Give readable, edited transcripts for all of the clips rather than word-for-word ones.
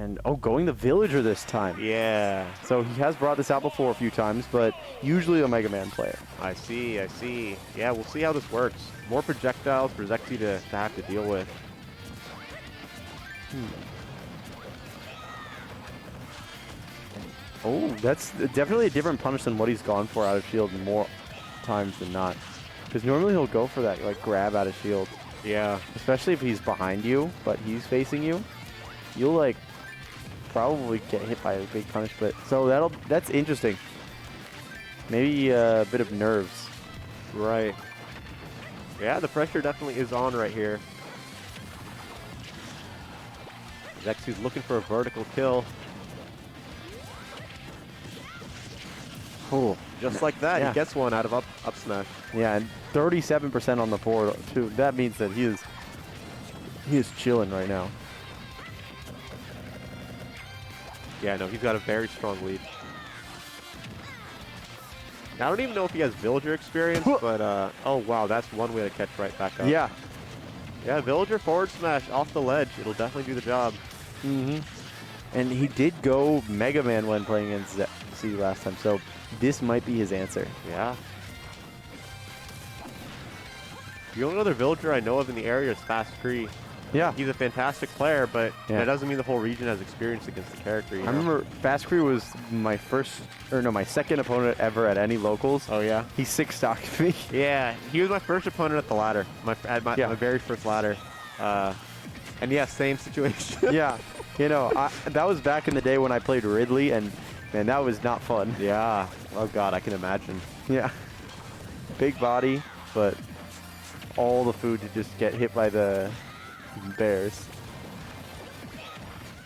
And, oh, going the Villager this time. Yeah. So he has brought this out before a few times, but usually a Mega Man player. I see, I see. Yeah, we'll see how this works. More projectiles for Zexyyy to have to deal with. Oh, that's definitely a different punish than what he's gone for out of shield more times than not. Because normally he'll go for that, like, grab out of shield. Yeah. Especially if he's behind you, but he's facing you. You'll, like, probably get hit by a big punish, but... So that's interesting. Maybe a bit of nerves. Right. Yeah, the pressure definitely is on right here. Zexyyy's looking for a vertical kill. Oh, just like that, yeah. He gets one out of up smash. Yeah, and 37% on the board too. That means that he is chilling right now. Yeah, no, he's got a very strong lead. I don't even know if he has Villager experience, but oh wow, that's one way to catch right back up. Yeah. Yeah, Villager forward smash off the ledge. It'll definitely do the job. And he did go Mega Man when playing against Zexyyy last time, so this might be his answer. Yeah. The only other Villager I know of in the area is Fast Cree. Yeah. He's a fantastic player, but that doesn't mean the whole region has experience against the character. You know? I remember Fast Cree was my my second opponent ever at any locals. Oh yeah? He 6-stocked me. Yeah, he was my first opponent at the ladder. My very first ladder. And yeah, same situation. Yeah. You know, that was back in the day when I played Ridley, and man, that was not fun. Yeah. Oh god, I can imagine. Yeah. Big body, but all the food to just get hit by the bears.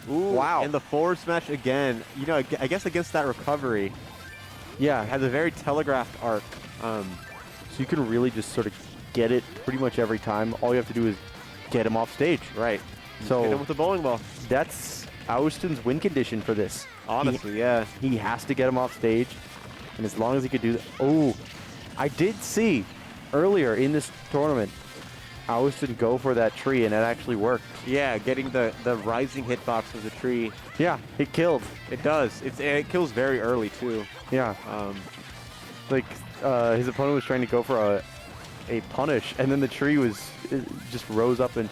Ooh, wow. And the forward smash again. You know, I guess against that recovery. Yeah. It has a very telegraphed arc. So you can really just sort of get it pretty much every time. All you have to do is get him off stage. Right. So hit him with a bowling ball. That's Aoosten's win condition for this. Honestly, yeah. He has to get him off stage. And as long as he could do that. Oh, I did see earlier in this tournament Aoosten go for that tree, and it actually worked. Yeah, getting the rising hitbox of the tree. Yeah, it killed. It does. It kills very early too. Yeah. Like his opponent was trying to go for a punish, and then the tree just rose up and.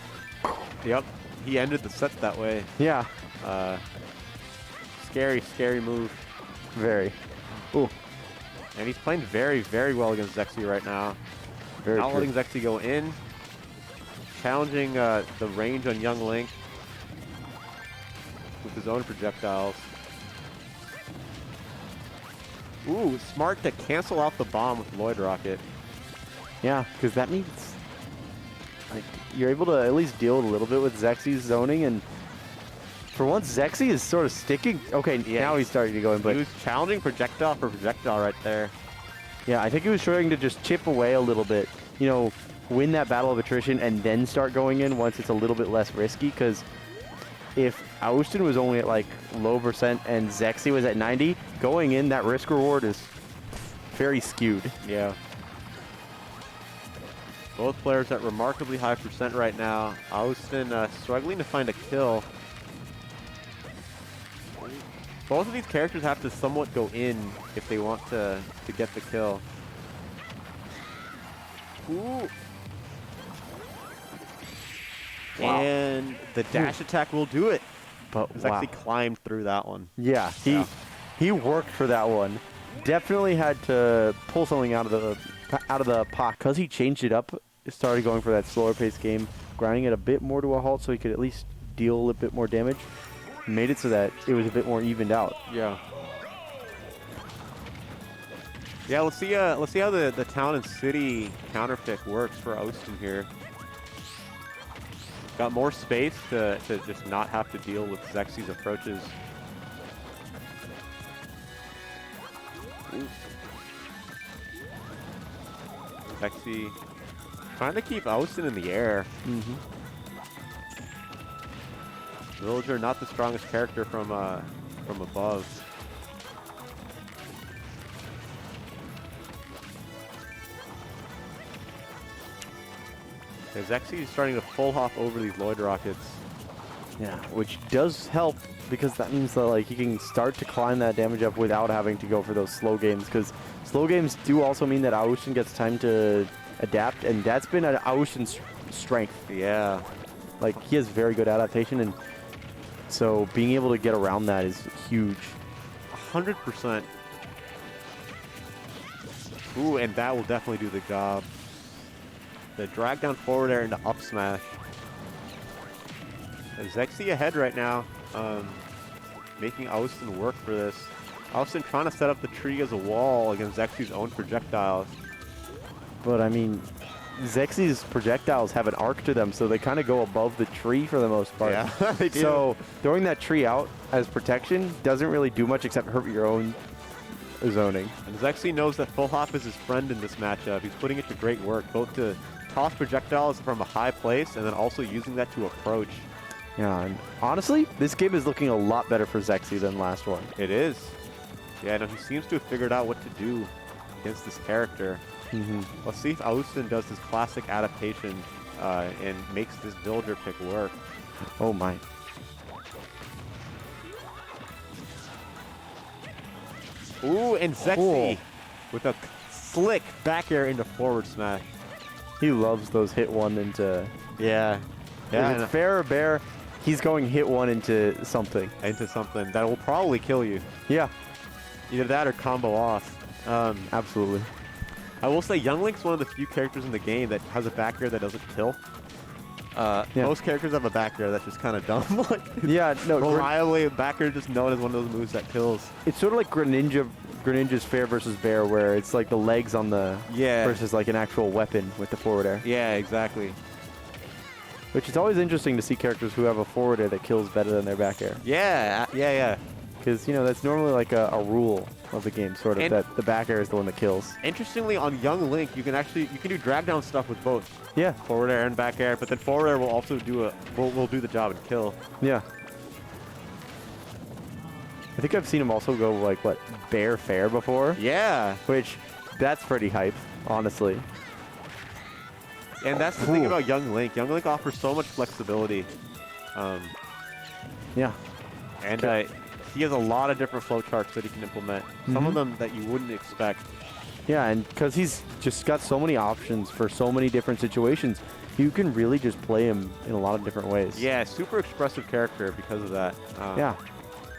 Yep. He ended the set that way. Yeah. Scary, scary move. Very. Ooh. And he's playing very, very well against Zexyyy right now. Very Not true. letting Zexyyy go in. Challenging the range on Young Link with his own projectiles. Ooh, smart to cancel out the bomb with Lloyd Rocket. Yeah, because that means like you're able to at least deal a little bit with Zexy's zoning, and for once Zexyyy is sort of sticking. Okay, yeah, now he's starting to go in, but he was challenging projectile for projectile right there. Yeah, I think he was trying to just chip away a little bit. You know, win that battle of attrition and then start going in once it's a little bit less risky, because if Aoosten was only at like low percent and Zexyyy was at 90, going in, that risk reward is very skewed. Yeah. Both players at remarkably high percent right now. Aoosten struggling to find a kill. Both of these characters have to somewhat go in if they want to get the kill. Ooh. Wow. And the dash attack will do it. But He's wow. actually climbed through that one. Yeah, he worked for that one. Definitely had to pull something out of the pot, because he changed it up. Started going for that slower paced game, grinding it a bit more to a halt so he could at least deal a little bit more damage. Made it so that it was a bit more evened out. Yeah. Yeah, let's see how the town and city counterpick works for Aoosten here. Got more space to just not have to deal with Zexyy's approaches. Zexyyy trying to keep Aoosten in the air. Villager not the strongest character from above. Zexyyy is starting to full hop over these Lloyd Rockets. Yeah, which does help because that means that like he can start to climb that damage up without having to go for those slow games. Because slow games do also mean that Aoosten gets time to adapt, and that's been an Aoosten's strength. Yeah. Like he has very good adaptation, and so being able to get around that is huge. 100%. Ooh, and that will definitely do the job. The drag down forward air into up smash. Zexyyy ahead right now, making Aoosten work for this. Aoosten trying to set up the tree as a wall against Zexyyy's own projectiles. But I mean, Zexyyy's projectiles have an arc to them, so they kind of go above the tree for the most part. Yeah, they do. So throwing that tree out as protection doesn't really do much except hurt your own zoning. And Zexyyy knows that full hop is his friend in this matchup. He's putting it to great work, both to toss projectiles from a high place and then also using that to approach. Yeah, and honestly, this game is looking a lot better for Zexyyy than last one. It is. Yeah, no, he seems to have figured out what to do against this character. Let's see if Aoosten does his classic adaptation and makes this villager pick work. Oh my. Ooh, and Zexyyy with a slick back air into forward smash. He loves those hit one into... Yeah. If it's fair or bear, he's going hit one into something. Into something that will probably kill you. Yeah. Either that or combo off. Absolutely. I will say Young Link's one of the few characters in the game that has a back air that doesn't kill. Most characters have a back air that's just kind of dumb. Like, yeah, no. Reliably, a back air just known as one of those moves that kills. It's sort of like Greninja's fair versus bear, where it's like the legs on the... versus like an actual weapon with the forward air. Yeah, exactly. Which is always interesting to see characters who have a forward air that kills better than their back air. Yeah, yeah. Because, you know, that's normally like a rule of the game, sort of, and that the back air is the one that kills. Interestingly, on Young Link, you can do drag down stuff with both. Yeah. Forward air and back air, but then forward air will also do will do the job and kill. Yeah. I think I've seen him also go like what, bear fair before. Yeah. Which, that's pretty hype, honestly. And that's the thing about Young Link. Young Link offers so much flexibility. Yeah. And he has a lot of different flowcharts that he can implement. Some of them that you wouldn't expect. Yeah, and because he's just got so many options for so many different situations, you can really just play him in a lot of different ways. Yeah, super expressive character because of that. Yeah.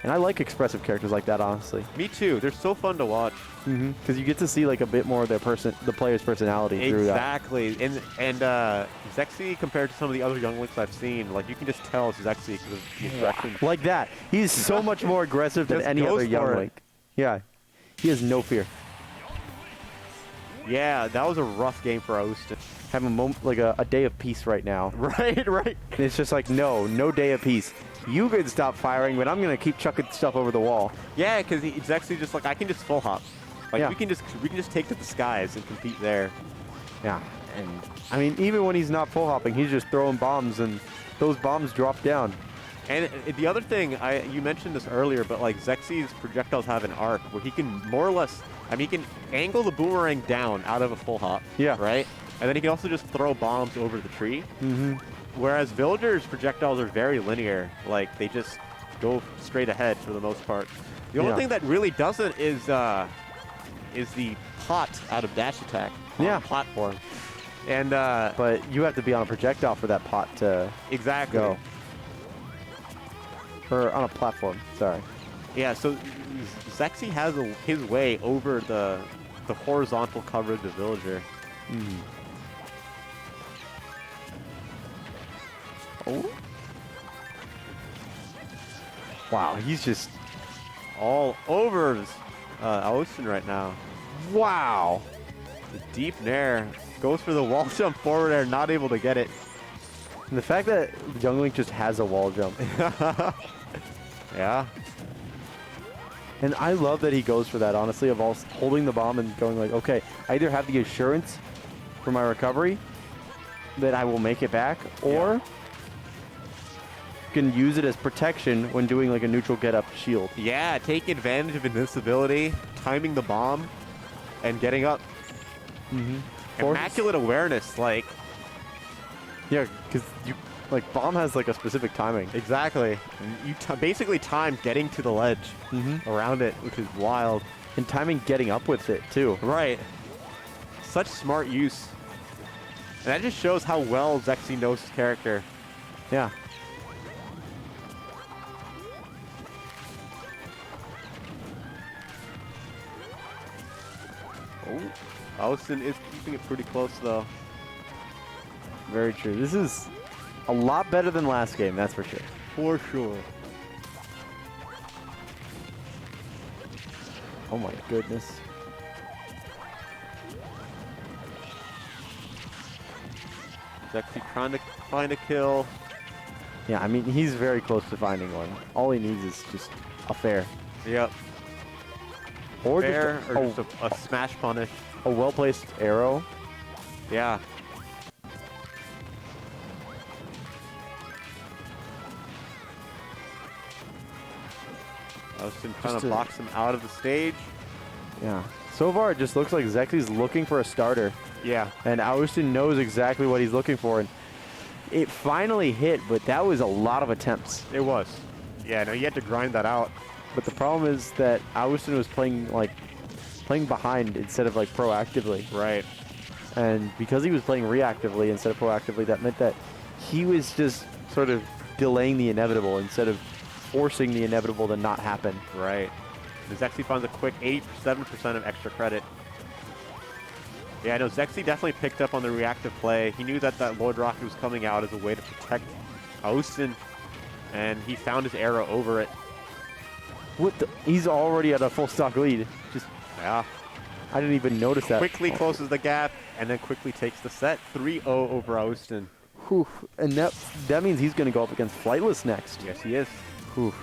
And I like expressive characters like that, honestly. Me too. They're so fun to watch. Because you get to see like a bit more of the player's personality through that. Exactly. And Zexyyy, compared to some of the other Young Links I've seen, like you can just tell it's Zexyyy because of the aggression. Like that. He's so much more aggressive than any other Young Link. Yeah. He has no fear. Yeah, that was a rough game for Aoosten. Have a moment, like a day of peace right now. Right. And it's just like, no day of peace. You could stop firing, but I'm gonna keep chucking stuff over the wall. Yeah, because it's actually just like I can just full hop. Like we can just take to the skies and compete there. Yeah, and I mean even when he's not full hopping, he's just throwing bombs, and those bombs drop down. And the other thing, you mentioned this earlier, but like Zexyyy's projectiles have an arc where he can more or less, I mean, he can angle the boomerang down out of a full hop. Yeah. Right. And then he can also just throw bombs over the tree. Whereas Villager's projectiles are very linear. Like, they just go straight ahead for the most part. The only thing that really doesn't is the pot out of dash attack on the platform. And but you have to be on a projectile for that pot to go. Or on a platform, sorry. Yeah, so Zexyyy has his way over the horizontal coverage of Villager. Oh. Wow, he's just all over Aoosten right now. Wow. The deep nair goes for the wall jump forward air, not able to get it. And the fact that Young Link just has a wall jump. Yeah. And I love that he goes for that, honestly, of all holding the bomb and going like, okay, I either have the assurance for my recovery that I will make it back, or can use it as protection when doing like a neutral get up shield. Yeah, take advantage of invincibility, timing the bomb, and getting up. Immaculate awareness, like. Yeah, because Like, bomb has like a specific timing. Exactly. And you basically time getting to the ledge around it, which is wild. And timing getting up with it, too. Right. Such smart use. And that just shows how well Zexyyy knows his character. Yeah. Oh, Aoosten is keeping it pretty close, though. Very true. This is a lot better than last game, that's for sure. For sure. Oh my goodness. Zexyyy trying to find a kill. Yeah, I mean, he's very close to finding one. All he needs is just a fair. Yep. Or Fair, just, or just a smash punish. a well-placed arrow. Yeah. Aoosten trying to box him out of the stage. Yeah. So far, it just looks like Zexyyy's looking for a starter. Yeah. And Aoosten knows exactly what he's looking for. And it finally hit, but that was a lot of attempts. It was. Yeah, no, you had to grind that out. But the problem is that Aoosten was playing behind instead of like proactively. Right. And because he was playing reactively instead of proactively, that meant that he was just sort of delaying the inevitable instead of forcing the inevitable to not happen. Right. And Zexyyy finds a quick 87% of extra credit. Yeah, I know Zexyyy definitely picked up on the reactive play. He knew that that Lord Rocket was coming out as a way to protect Aoosten, and he found his arrow over it. What the? He's already at a full stock lead. Just, Yeah. I didn't even notice that. Quickly closes the gap, and then quickly takes the set. 3-0 over Aoosten. Whew. And that means he's going to go up against Flightless next. Yes, he is. Whew.